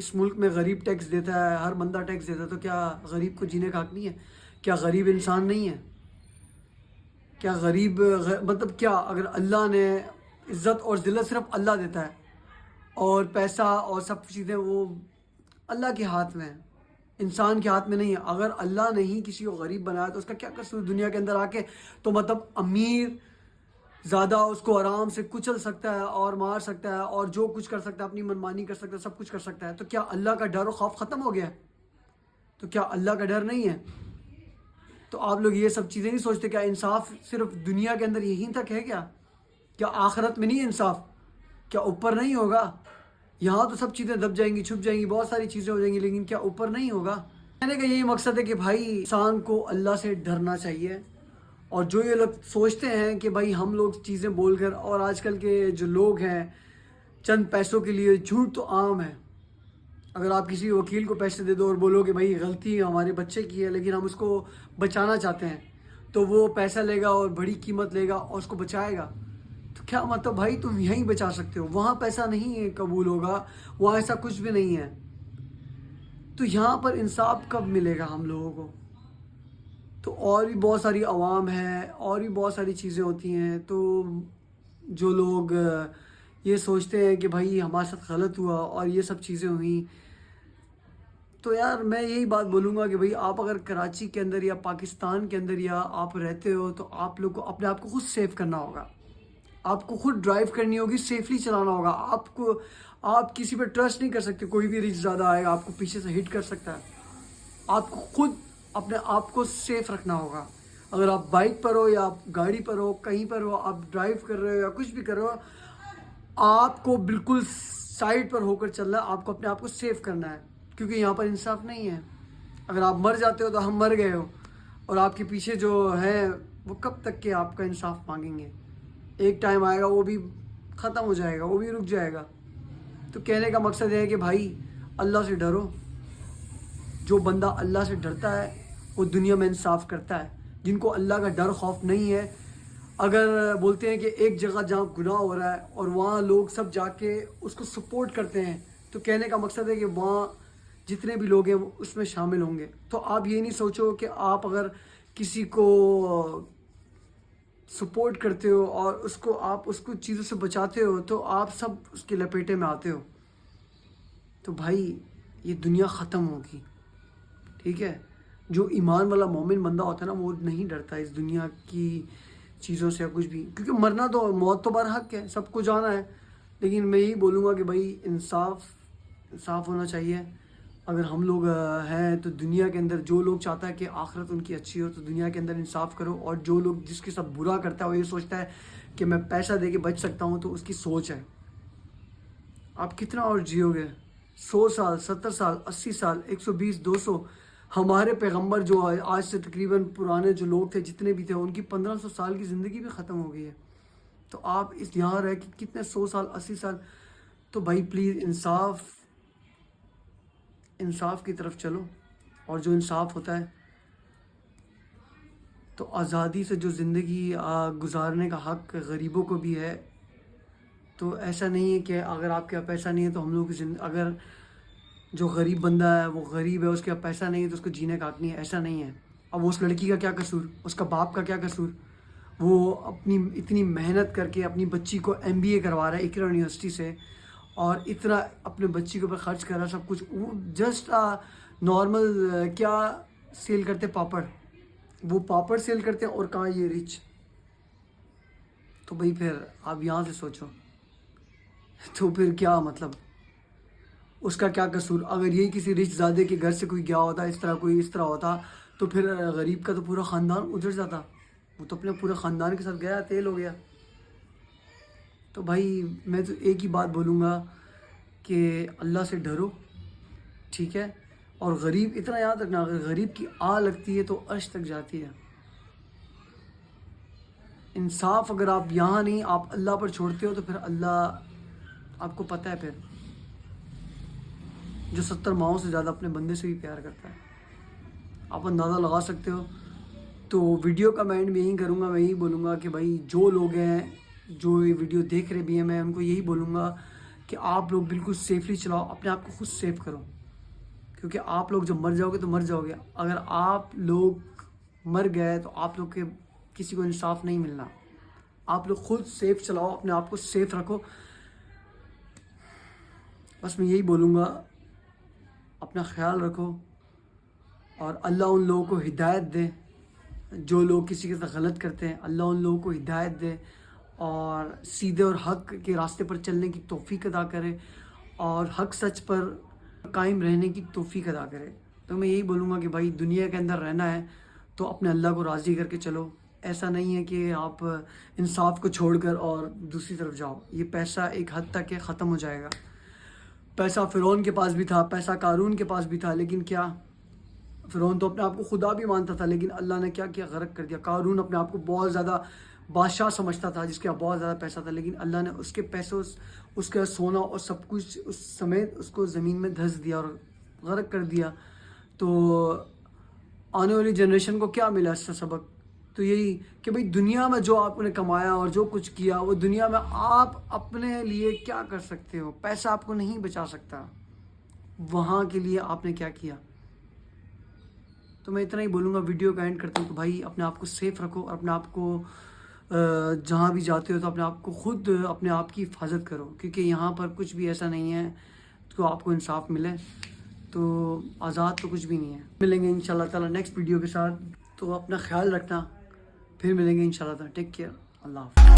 اس ملک میں غریب ٹیکس دیتا ہے, ہر بندہ ٹیکس دیتا ہے, تو کیا غریب کو جینے کا حق نہیں ہے؟ کیا غریب انسان نہیں ہے؟ کیا غریب مطلب کیا اگر اللہ نے عزت اور ذلت صرف اللہ دیتا ہے اور پیسہ اور سب چیزیں وہ اللہ کے ہاتھ میں ہیں, انسان کے ہاتھ میں نہیں ہے. اگر اللہ نے ہی کسی کو غریب بنایا تو اس کا کیا قصور دنیا کے اندر آ کے؟ تو مطلب امیر زیادہ اس کو آرام سے کچل سکتا ہے اور مار سکتا ہے اور جو کچھ کر سکتا ہے, اپنی منمانی کر سکتا ہے, سب کچھ کر سکتا ہے. تو کیا اللہ کا ڈر و خوف ختم ہو گیا ہے؟ تو کیا اللہ کا ڈر نہیں ہے؟ تو آپ لوگ یہ سب چیزیں نہیں سوچتے؟ کیا انصاف صرف دنیا کے اندر یہیں تک ہے کیا؟ کیا آخرت میں نہیں انصاف؟ کیا اوپر نہیں ہوگا؟ یہاں تو سب چیزیں دب جائیں گی, چھپ جائیں گی, بہت ساری چیزیں ہو جائیں گی, لیکن کیا اوپر نہیں ہوگا؟ کہنے کا یہی مقصد ہے کہ بھائی انسان کو اللہ سے ڈرنا چاہیے. اور جو یہ لوگ سوچتے ہیں کہ بھائی ہم لوگ چیزیں بول کر, اور آج کل کے جو لوگ ہیں چند پیسوں کے لیے جھوٹ تو عام ہے. اگر آپ کسی وکیل کو پیسے دے دو اور بولو کہ بھائی غلطی ہمارے بچے کی ہے لیکن ہم اس کو بچانا چاہتے ہیں, تو وہ پیسہ لے گا اور بڑی قیمت لے گا اور اس کو بچائے گا. تو کیا مطلب بھائی تم یہیں بچا سکتے ہو, وہاں پیسہ نہیں قبول ہوگا, وہاں ایسا کچھ بھی نہیں ہے. تو یہاں پر انصاف کب ملے گا ہم لوگوں کو؟ تو اور بھی بہت ساری عوام ہے, اور بھی بہت ساری چیزیں ہوتی ہیں. تو جو لوگ یہ سوچتے ہیں کہ بھائی ہمارے ساتھ غلط ہوا اور یہ سب چیزیں ہوئیں, تو یار میں یہی بات بولوں گا کہ بھائی آپ اگر کراچی کے اندر یا پاکستان کے اندر یا آپ رہتے ہو تو آپ لوگ کو اپنے آپ کو خود سیف کرنا ہوگا. آپ کو خود ڈرائیو کرنی ہوگی, سیفلی چلانا ہوگا. آپ کسی پہ ٹرسٹ نہیں کر سکتے. کوئی بھی رچ زیادہ آئے گا آپ کو پیچھے سے ہٹ کر سکتا ہے. آپ کو خود اپنے آپ کو سیف رکھنا ہوگا. اگر آپ بائک پر ہو یا آپ گاڑی پر ہو, کہیں پر ہو, آپ ڈرائیو کر رہے ہو یا کچھ بھی کر رہے ہو, آپ کو بالکل سائڈ پر ہو کر چلنا ہے. آپ کو اپنے آپ کو سیف کرنا ہے, کیونکہ یہاں پر انصاف نہیں ہے. اگر آپ مر جاتے ہو تو ہم مر گئے ہو, اور آپ کے پیچھے جو ہے وہ کب تک کہ آپ کا انصاف مانگیں گے؟ ایک ٹائم آئے گا وہ بھی ختم ہو جائے گا, وہ بھی رک جائے گا. تو کہنے کا مقصد ہے کہ بھائی اللہ سے ڈرو. جو بندہ اللہ سے ڈرتا ہے وہ دنیا میں انصاف کرتا ہے. جن کو اللہ کا ڈر خوف نہیں ہے, اگر بولتے ہیں کہ ایک جگہ جہاں گناہ ہو رہا ہے اور وہاں لوگ سب جا کے اس کو سپورٹ کرتے ہیں, تو کہنے کا مقصد ہے کہ وہاں جتنے بھی لوگ ہیں وہ اس میں شامل ہوں گے. تو آپ یہ نہیں سوچو کہ آپ اگر کسی کو سپورٹ کرتے ہو اور آپ اس کو چیزوں سے بچاتے ہو تو آپ سب اس کے لپیٹے میں آتے ہو. تو بھائی یہ دنیا ختم ہوگی, ٹھیک ہے. جو ایمان والا مومن بندہ ہوتا ہے نا, وہ نہیں ڈرتا اس دنیا کی چیزوں سے یا کچھ بھی, کیونکہ مرنا تو, موت تو برحق ہے, سب کو جانا ہے. لیکن میں یہی بولوں گا کہ بھائی انصاف ہونا چاہیے. اگر ہم لوگ ہیں تو دنیا کے اندر جو لوگ چاہتا ہے کہ آخرت ان کی اچھی ہو تو دنیا کے اندر انصاف کرو. اور جو لوگ جس کے ساتھ برا کرتا ہے وہ یہ سوچتا ہے کہ میں پیسہ دے کے بچ سکتا ہوں, تو اس کی سوچ ہے. آپ کتنا اور جیو گے؟ 100 سال, 70 سال, 80 سال, 120, 200. ہمارے پیغمبر جو آج سے تقریباً پرانے جو لوگ تھے جتنے بھی تھے, ان کی 1500 سال کی زندگی بھی ختم ہو گئی ہے. تو آپ اس یہاں رہ کے کتنے 100 سال, 80 سال. تو بھائی پلیز انصاف کی طرف چلو. اور جو انصاف ہوتا ہے تو آزادی سے جو زندگی گزارنے کا حق غریبوں کو بھی ہے. تو ایسا نہیں ہے کہ اگر آپ کے پاس پیسہ نہیں ہے تو ہم لوگ اگر جو غریب بندہ ہے وہ غریب ہے, اس کے پاس پیسہ نہیں ہے تو اس کو جینے کا حق نہیں ہے, ایسا نہیں ہے. اب اس لڑکی کا کیا قصور, اس کا باپ کا کیا قصور؟ وہ اپنی اتنی محنت کر کے اپنی بچی کو MBA کروا رہا ہے اقرا یونیورسٹی سے, اور اتنا اپنے بچی کے اوپر خرچ کر رہا ہے سب کچھ. وہ جسٹ نارمل کیا سیل کرتے, پاپڑ. وہ پاپڑ سیل کرتے ہیں اور کہاں یہ رچ. تو بھائی پھر آپ یہاں سے سوچو, تو پھر کیا مطلب اس کا کیا قصور؟ اگر یہی کسی رچ زادے کے گھر سے کوئی گیا ہوتا, کوئی اس طرح ہوتا, تو پھر غریب کا تو پورا خاندان اجڑ جاتا. وہ تو اپنے پورے خاندان کے ساتھ گیا, تیل ہو گیا. تو بھائی میں تو ایک ہی بات بولوں گا کہ اللہ سے ڈرو, ٹھیک ہے. اور غریب اتنا یاد رکھنا, اگر غریب کی آہ لگتی ہے تو عرش تک جاتی ہے. انصاف اگر آپ یہاں نہیں, آپ اللہ پر چھوڑتے ہو, تو پھر اللہ آپ کو پتہ ہے پھر جو 70 ماؤں سے زیادہ اپنے بندے سے بھی پیار کرتا ہے. آپ اندازہ لگا سکتے ہو. تو ویڈیو کا میں اینڈ میں یہی کروں گا, میں یہی بولوں گا کہ بھائی جو لوگ ہیں جو یہ ویڈیو دیکھ رہے بھی ہیں, میں ان کو یہی بولوں گا کہ آپ لوگ بالکل سیفلی چلاؤ, اپنے آپ کو خود سیف کرو, کیونکہ آپ لوگ جب مر جاؤ گے تو مر جاؤ گے. اگر آپ لوگ مر گئے تو آپ لوگ کے کسی کو انصاف نہیں ملنا. آپ لوگ خود سیف چلاؤ, اپنے آپ کو سیف رکھو. بس میں یہی بولوں گا, اپنا خیال رکھو, اور اللہ ان لوگوں کو ہدایت دے جو لوگ کسی کے ساتھ غلط کرتے ہیں. اللہ ان لوگوں کو ہدایت دے اور سیدھے اور حق کے راستے پر چلنے کی توفیق عطا کرے, اور حق سچ پر قائم رہنے کی توفیق عطا کرے. تو میں یہی بولوں گا کہ بھائی دنیا کے اندر رہنا ہے تو اپنے اللہ کو راضی کر کے چلو. ایسا نہیں ہے کہ آپ انصاف کو چھوڑ کر اور دوسری طرف جاؤ. یہ پیسہ ایک حد تک ختم ہو جائے گا. پیسہ فرعون کے پاس بھی تھا, پیسہ قارون کے پاس بھی تھا, لیکن کیا, فرعون تو اپنے آپ کو خدا بھی مانتا تھا, لیکن اللہ نے کیا کیا, غرق کر دیا. قارون اپنے آپ کو بہت زیادہ بادشاہ سمجھتا تھا جس کے بہت زیادہ پیسہ تھا, لیکن اللہ نے اس کے پیسوں, اس کا سونا اور سب کچھ اس سمیت اس کو زمین میں دھنس دیا اور غرق کر دیا. تو آنے والی جنریشن کو کیا ملا اس سے سبق؟ تو یہی کہ بھئی دنیا میں جو آپ نے کمایا اور جو کچھ کیا, وہ دنیا میں آپ اپنے لیے کیا کر سکتے ہو؟ پیسہ آپ کو نہیں بچا سکتا. وہاں کے لیے آپ نے کیا کیا؟ تو میں اتنا ہی بولوں گا, ویڈیو کا اینڈ کرتا ہوں کہ بھائی اپنے آپ کو سیف رکھو, اور اپنے آپ کو جہاں بھی جاتے ہو تو اپنے آپ کو خود اپنے آپ کی حفاظت کرو, کیونکہ یہاں پر کچھ بھی ایسا نہیں ہے تو آپ کو انصاف ملے. تو آزاد تو کچھ بھی نہیں ہے. ملیں گے انشاءاللہ تعالیٰ نیکسٹ ویڈیو کے ساتھ. تو اپنا خیال رکھنا, پھر ملیں گے انشاءاللہ تعالیٰ. ٹیک کیئر, اللہ حافظ.